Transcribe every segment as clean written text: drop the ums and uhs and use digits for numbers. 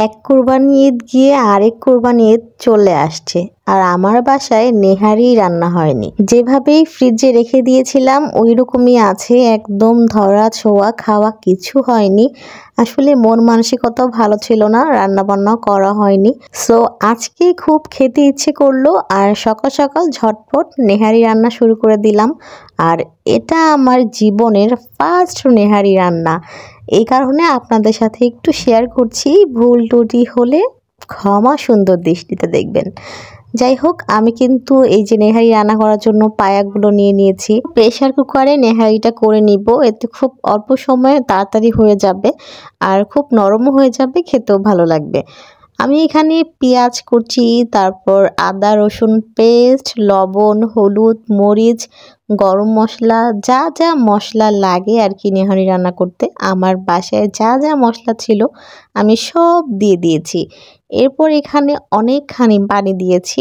এক কোরবানি ঈদ গিয়ে আরেক কোরবানি ঈদ চলে আসছে, আর আমার বাসায় নেহারি রান্না হয়নি। যেভাবেই ফ্রিজে রেখে দিয়েছিলাম ওই রকমই আছে, একদম ধরা ছোঁয়া খাওয়া কিছু হয়নি। আসলে মন মানসিকতাও ভালো ছিল না, রান্না বান্নাও করা হয়নি। সো আজকে খুব খেতে ইচ্ছে করলো, আর সকাল সকাল ঝটপট নেহারি রান্না শুরু করে দিলাম। আর এটা আমার জীবনের ফার্স্ট নেহারি রান্না, এই কারণে আপনাদের সাথে একটু শেয়ার করছি। ভুল ত্রুটি হলে ক্ষমা সুন্দর দৃষ্টিতে দেখবেন। যাই হোক, আমি কিন্তু এই যে নেহারি রান্না করার জন্য পায়াগুলো নিয়ে নিয়েছি। প্রেশার কুকারে নেহারিটা করে নিব, এতে খুব অল্প সময়ে তাড়াতাড়ি হয়ে যাবে আর খুব নরমও হয়ে যাবে, খেতেও ভালো লাগবে। আমি এখানে পেঁয়াজ কুচি, তারপর আদা রসুন পেস্ট, লবণ, হলুদ, মরিচ, গরম মশলা, যা যা মশলা লাগে আর কি নেহারি রান্না করতে, আমার বাসায় যা যা মশলা ছিল আমি সব দিয়ে দিয়েছি। এরপর এখানে অনেকখানি পানি দিয়েছি।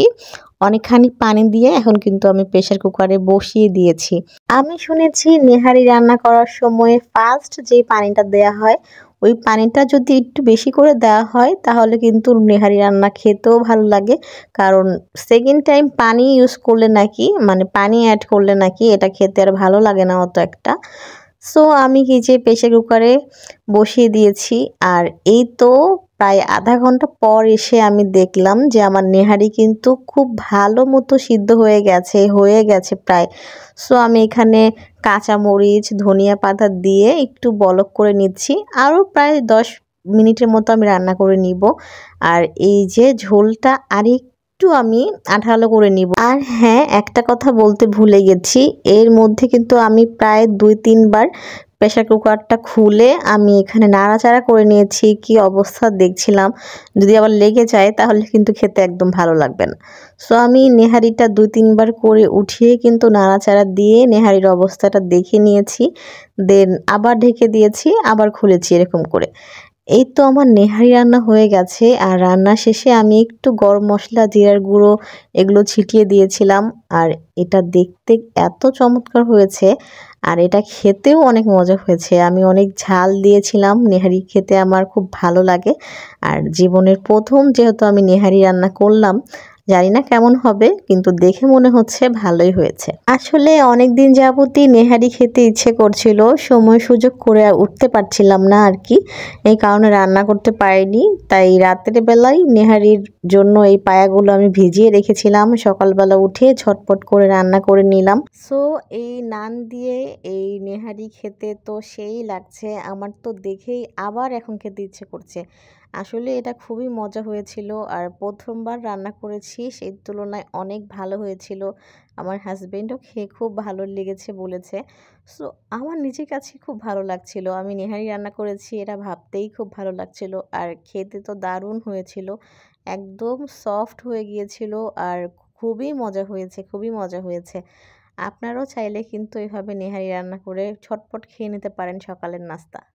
অনেকখানি পানি দিয়ে এখন কিন্তু আমি প্রেশার কুকারে বসিয়ে দিয়েছি। আমি শুনেছি নেহারি রান্না করার সময় ফার্স্ট যে পানিটা দেয়া হয় ওই পানিটা যদি একটু বেশি করে দেওয়া হয় তাহলে কিন্তু নেহারি রান্না খেতেও ভালো লাগে। কারণ সেকেন্ড টাইম পানি ইউজ করলে নাকি, মানে পানি অ্যাড করলে নাকি এটা খেতে আর ভালো লাগে না অত একটা। সো আমি কি যে প্রেশার কুকারে বসিয়ে দিয়েছি, আর এই তো প্রায় আধা ঘন্টা পর এসে আমি দেখলাম যে আমার নেহারি কিন্তু খুব ভালো মতো সিদ্ধ হয়ে গেছে প্রায়। সো আমি এখানে কাঁচামরিচ, ধনিয়া পাতা দিয়ে একটু বলক করে নিচ্ছি। আরও প্রায় 10 মিনিটের মতো আমি রান্না করে নিব। আর এই যে ঝোলটা একটু আমি আঠালো করে নিব। আর হ্যাঁ, একটা কথা বলতে ভুলে গেছি, এর মধ্যে কিন্তু আমি প্রায় 2-3 বার প্রেশার কুকারটা খুলে আমি এখানে নাড়াচাড়া করে নিয়েছি। কি অবস্থা দেখছিলাম, যদি আবার লেগে যায় তাহলে কিন্তু খেতে একদম ভালো লাগবে না। সো আমি নেহারিটা 2-3 বার করে উঠিয়ে কিন্তু নাড়াচাড়া দিয়ে নেহারির অবস্থাটা দেখে নিয়েছি। দেন আবার ঢেকে দিয়েছি, আবার খুলেছি এরকম করে। এই তো আমার নেহারি রান্না হয়ে গেছে। আর রান্না শেষে আমি একটু গরম মশলা, জিরার গুঁড়ো এগুলো ছিটিয়ে দিয়েছিলাম। আর এটা দেখতে এত চমৎকার হয়েছে, আর এটা খেতেও অনেক মজা হয়েছে। আমি অনেক ঝাল দিয়েছিলাম, নেহারি খেতে আমার খুব ভালো লাগে। আর জীবনের প্রথম যেহেতু আমি নেহারি রান্না করলাম, জানি না কেমন হবে, কিন্তু দেখে মনে হচ্ছে ভালোই হয়েছে। আসলে অনেক দিন যাবতই নেহারি খেতে ইচ্ছে করছিল, সময় সুযোগ করে উঠতে পারছিলাম না আর কি, এই কারণে রান্না করতে পারিনি। তাই রাতের বেলায় নেহারির জন্য এই পায়াগুলো আমি ভিজিয়ে রেখেছিলাম, সকালবেলা উঠে ঝটপট করে রান্না করে নিলাম। সো এই নান দিয়ে এই নেহারি খেতে তো সেই লাগছে, আমার তো দেখেই আবার এখন খেতে ইচ্ছে করছে। আসলে এটা খুবই মজা হয়েছিল, আর প্রথমবার রান্না করেছি সেই তুলনায় অনেক ভালো হয়েছিল। আমার হাজবেন্ডও খেয়ে খুব ভালো লেগেছে বলেছে। সো আমার নিজের কাছে খুব ভালো লাগছিল, আমি নেহারি রান্না করেছি এটা ভাবতেই খুব ভালো লাগছিল। আর খেতে তো দারুণ হয়েছিল, একদম সফট হয়ে গিয়েছিল। আর খুবই মজা হয়েছে, খুবই মজা হয়েছে। আপনারাও চাইলে কিন্তু এভাবে নেহারি রান্না করে ঝটপট খেয়ে নিতে পারেন সকালের নাস্তা।